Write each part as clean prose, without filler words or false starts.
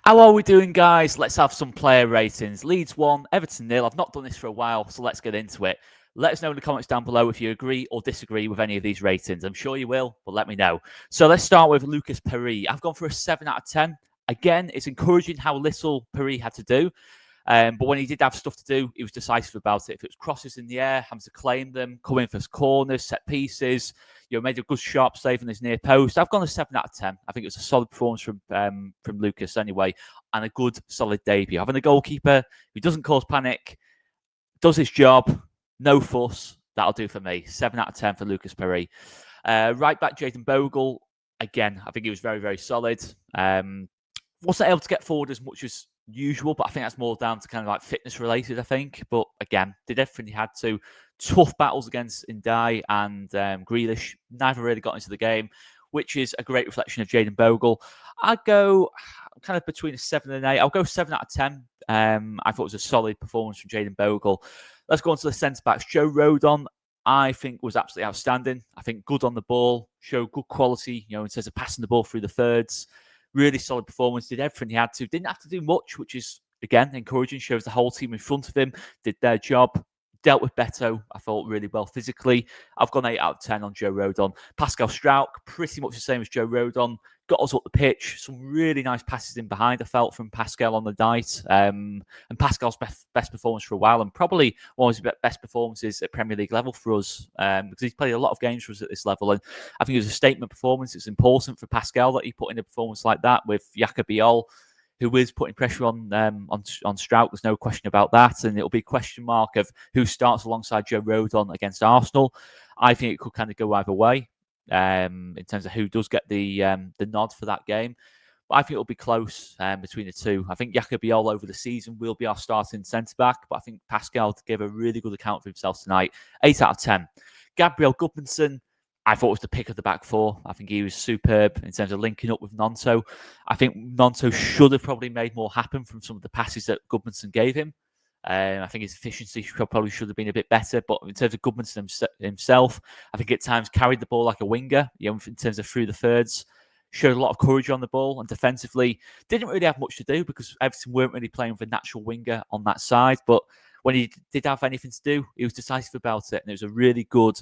How are we doing, guys? Let's have some player ratings. Leeds 1, Everton 0. I've not done this for a while, so let's get into it. Let us know in the comments down below if you agree or disagree with any of these ratings. I'm sure you will, but let me know. So let's start with Lucas Perry. I've gone for a 7 out of 10. Again, it's encouraging how little Perry had to do. But when he did have stuff to do, he was decisive about it. If it was crosses in the air, having to claim them, coming for corners, set pieces, made a good sharp save on his near post. I've gone a 7 out of 10. I think it was a solid performance from Lucas anyway, and a good solid debut. Having a goalkeeper who doesn't cause panic, does his job, no fuss. That'll do for me. 7 out of 10 for Lucas Perry. Right back, Jayden Bogle. Again, I think he was very, very solid. Wasn't able to get forward as much as usual, but I think that's more down to kind of like fitness related, I think. But again, did everything he had to. Tough battles against Ndai and Grealish. Neither really got into the game, which is a great reflection of Jayden Bogle. I'd go kind of between a 7 and an 8. I'll go 7 out of 10. I thought it was a solid performance from Jayden Bogle. Let's go on to the centre-backs. Joe Rodon, I think, was absolutely outstanding. I think good on the ball, showed good quality, in terms of passing the ball through the thirds. Really solid performance, did everything he had to. Didn't have to do much, which is, again, encouraging. Shows the whole team in front of him did their job. Dealt with Beto, I thought, really well physically. I've gone 8 out of 10 on Joe Rodon. Pascal Struijk, pretty much the same as Joe Rodon. Got us up the pitch. Some really nice passes in behind, I felt, from Pascal on the night. And Pascal's best performance for a while, and probably one of his best performances at Premier League level for us, because he's played a lot of games for us at this level. And I think it was a statement performance. It's important for Pascal that he put in a performance like that with Jacobiol, who is putting pressure on Struijk. There's no question about that. And it'll be a question mark of who starts alongside Joe Rodon against Arsenal. I think it could kind of go either way in terms of who does get the nod for that game. But I think it'll be close between the two. I think Jacobiol over the season will be our starting centre-back, but I think Pascal gave a really good account for himself tonight. 8 out of 10. Gabriel Gudmundsson, I thought was the pick of the back four. I think he was superb in terms of linking up with Gnonto. I think Gnonto should have probably made more happen from some of the passes that Gudmundsson gave him. I think his efficiency probably should have been a bit better. But in terms of Gudmundsson himself, I think at times carried the ball like a winger, in terms of through the thirds. Showed a lot of courage on the ball, and defensively didn't really have much to do because Everton weren't really playing with a natural winger on that side. But when he did have anything to do, he was decisive about it. And it was a really good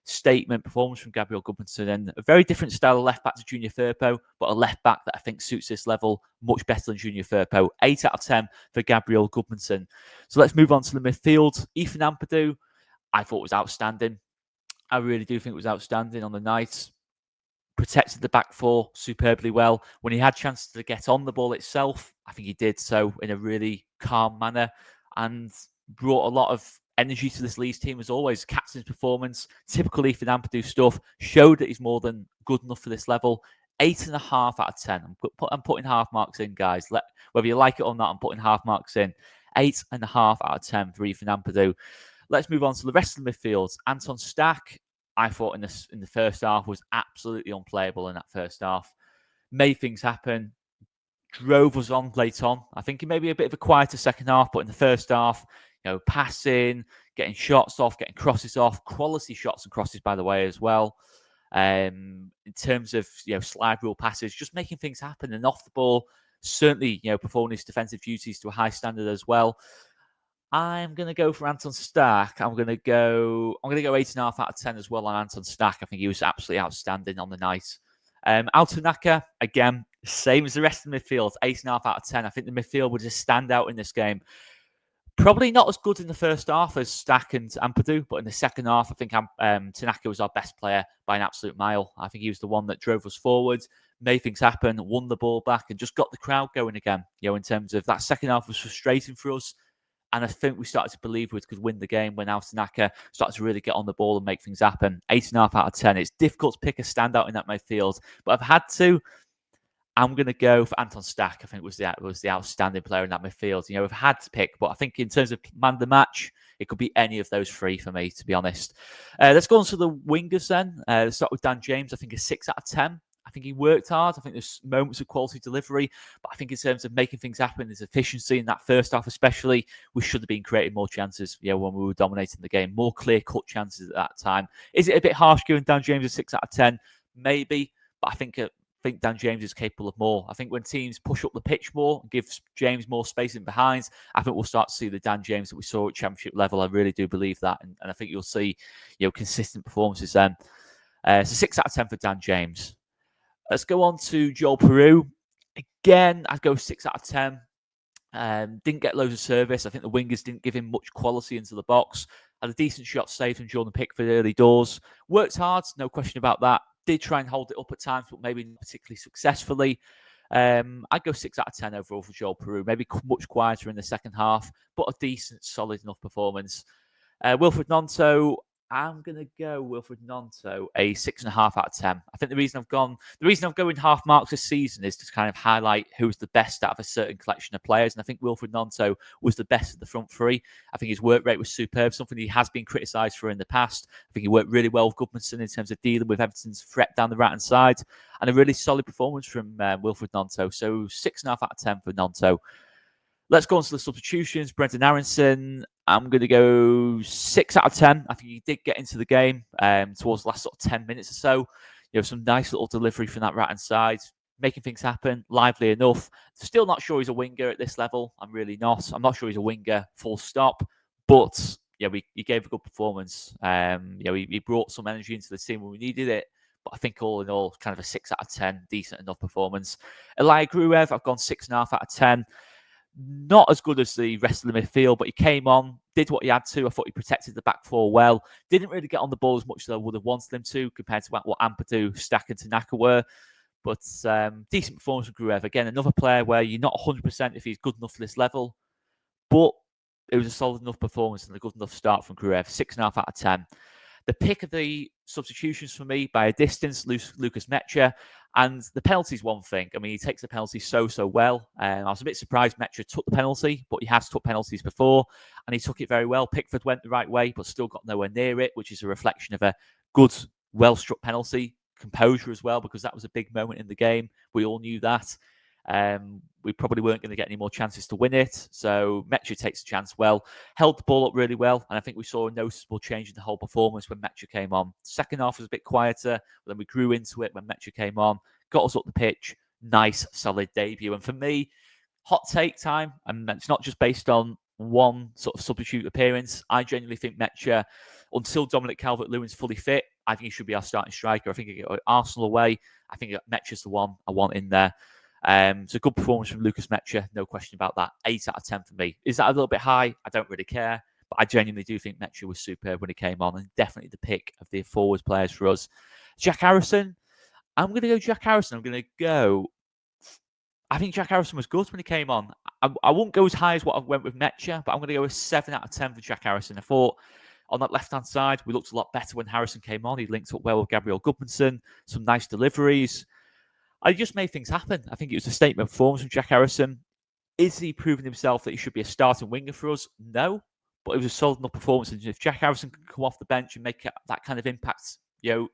statement performance from Gabriel Gudmundsson, and a very different style of left back to Junior Firpo, but a left back that I think suits this level much better than Junior Firpo. 8 out of 10 for Gabriel Gudmundsson. So let's move on to the midfield. Ethan Ampadu, I thought was outstanding. I really do think it was outstanding on the night. Protected the back four superbly well. When he had chances to get on the ball itself, I think he did so in a really calm manner and brought a lot of energy to this Leeds team as always. Captain's performance, typical Ethan Ampadu stuff, showed that he's more than good enough for this level. 8.5 out of 10. I'm putting half marks in, guys. Whether you like it or not, I'm putting half marks in. 8.5 out of 10 for Ethan Ampadu. Let's move on to the rest of the midfield. Anton Stack, I thought in the first half was absolutely unplayable in that first half. Made things happen. Drove us on late on. I think it may be a bit of a quieter second half, but in the first half, passing, getting shots off, getting crosses off, quality shots and crosses, by the way, as well. In terms of slide rule passes, just making things happen and off the ball, certainly performing his defensive duties to a high standard as well. I'm going to go for Anton Stack. I'm going to go 8.5 out of 10 as well on Anton Stack. I think he was absolutely outstanding on the night. Altanaka, again, same as the rest of the midfield, 8.5 out of 10. I think the midfield would just stand out in this game. Probably not as good in the first half as Stack and Ampadu, but in the second half, I think Tanaka was our best player by an absolute mile. I think he was the one that drove us forward, made things happen, won the ball back, and just got the crowd going again. In terms of that second half was frustrating for us. And I think we started to believe we could win the game when Altanaka started to really get on the ball and make things happen. 8.5 out of 10. It's difficult to pick a standout in that midfield, but I've had to. I'm going to go for Anton Stack. I think was the outstanding player in that midfield. I've had to pick, but I think in terms of man of the match, it could be any of those three for me, to be honest. Let's go on to the wingers then. Let's start with Dan James. I think a 6 out of 10. I think he worked hard. I think there's moments of quality delivery, but I think in terms of making things happen, his efficiency in that first half especially, we should have been creating more chances, when we were dominating the game, more clear-cut chances at that time. Is it a bit harsh giving Dan James a 6 out of 10? Maybe, but I think think Dan James is capable of more. I think when teams push up the pitch more and give James more space in behind, I think we'll start to see the Dan James that we saw at Championship level. I really do believe that. And I think you'll see, consistent performances then. So 6 out of 10 for Dan James. Let's go on to Joel Peru. Again, I'd go 6 out of 10. Didn't get loads of service. I think the wingers didn't give him much quality into the box. Had a decent shot saved from Jordan Pickford early doors. Worked hard, no question about that. Did try and hold it up at times, but maybe not particularly successfully. I'd go 6 out of 10 overall for Joel Peru. Maybe much quieter in the second half, but a decent, solid enough performance. Wilfred Gnonto, I'm going to go Wilfred Gnonto a 6.5 out of 10. I think the reason I'm going half marks this season is to kind of highlight who's the best out of a certain collection of players. And I think Wilfred Gnonto was the best of the front three. I think his work rate was superb, something he has been criticised for in the past. I think he worked really well with Goodmanson in terms of dealing with Everton's threat down the right-hand side. And a really solid performance from Wilfred Gnonto. So 6.5 out of 10 for Gnonto. Let's go on to the substitutions. Brendan Aronson, I'm going to go 6 out of 10. I think he did get into the game towards the last sort of 10 minutes or so. Some nice little delivery from that right-hand side, making things happen, lively enough. Still not sure he's a winger at this level. I'm really not. I'm not sure he's a winger, full stop. But, he gave a good performance. He brought some energy into the team when we needed it. But I think all in all, kind of a 6 out of 10, decent enough performance. Elia Gruev, I've gone 6.5 out of 10. Not as good as the rest of the midfield, but he came on, did what he had to. I thought he protected the back four well. Didn't really get on the ball as much as I would have wanted him to compared to what Ampadu, Stack and Tanaka were. But decent performance from Gruev. Again, another player where you're not 100% if he's good enough for this level. But it was a solid enough performance and a good enough start from Gruev. 6.5 out of 10. The pick of the substitutions for me by a distance, Lucas Mecha. And the penalty's one thing. I mean, he takes the penalty so well. I was a bit surprised Mecha took the penalty, but he has took penalties before, and he took it very well. Pickford went the right way, but still got nowhere near it, which is a reflection of a good, well-struck penalty. Composure as well, because that was a big moment in the game. We all knew that. We probably weren't going to get any more chances to win it. So Mecha takes a chance well, held the ball up really well. And I think we saw a noticeable change in the whole performance when Mecha came on. Second half was a bit quieter, but then we grew into it when Mecha came on, got us up the pitch. Nice, solid debut. And for me, hot take time. And it's not just based on one sort of substitute appearance. I genuinely think Mecha, until Dominic Calvert-Lewin's fully fit, I think he should be our starting striker. I think he got Arsenal away. I think Mecha's the one I want in there. So good performance from Lucas Mecha, no question about that. 8 out of 10 for me. Is that a little bit high? I don't really care, but I genuinely do think Mecha was superb when he came on, and definitely the pick of the forwards players for us. Jack Harrison, I'm going to go Jack Harrison. I think Jack Harrison was good when he came on. I won't go as high as what I went with Mecha, but I'm going to go a 7 out of 10 for Jack Harrison. I thought on that left-hand side, we looked a lot better when Harrison came on. He linked up well with Gabriel Goodmanson, some nice deliveries. I just made things happen. I think it was a statement performance from Jack Harrison. Is he proving himself that he should be a starting winger for us? No, but it was a solid enough performance. And if Jack Harrison can come off the bench and make that kind of impact,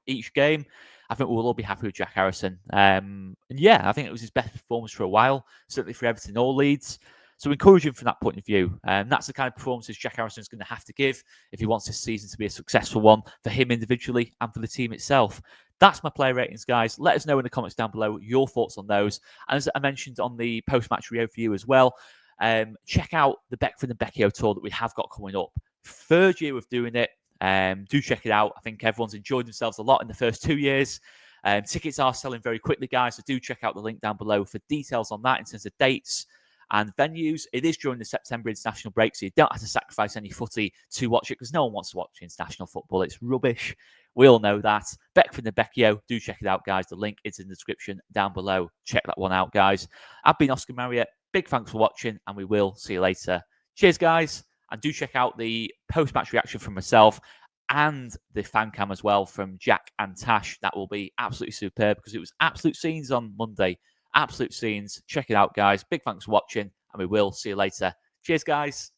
each game, I think we'll all be happy with Jack Harrison. And yeah, I think it was his best performance for a while, certainly for Everton or Leeds. So encouraging from that point of view. That's the kind of performances Jack Harrison is going to have to give if he wants this season to be a successful one for him individually and for the team itself. That's my player ratings, guys. Let us know in the comments down below your thoughts on those. And as I mentioned on the post-match review as well, check out the Beckford and Becchio tour that we have got coming up. Third year of doing it. Do check it out. I think everyone's enjoyed themselves a lot in the first 2 years. Tickets are selling very quickly, guys, so do check out the link down below for details on that in terms of dates and venues. It is during the September international break, so you don't have to sacrifice any footy to watch it, because no one wants to watch international football. It's rubbish. We all know that. Beckford and Becchio, do check it out, guys. The link is in the description down below. Check that one out, guys. I've been Oscar Marriott. Big thanks for watching, and we will see you later. Cheers, guys. And do check out the post-match reaction from myself and the fan cam as well from Jack and Tash. That will be absolutely superb, because it was absolute scenes on Monday. Absolute scenes. Check it out, guys. Big thanks for watching, and we will see you later. Cheers, guys.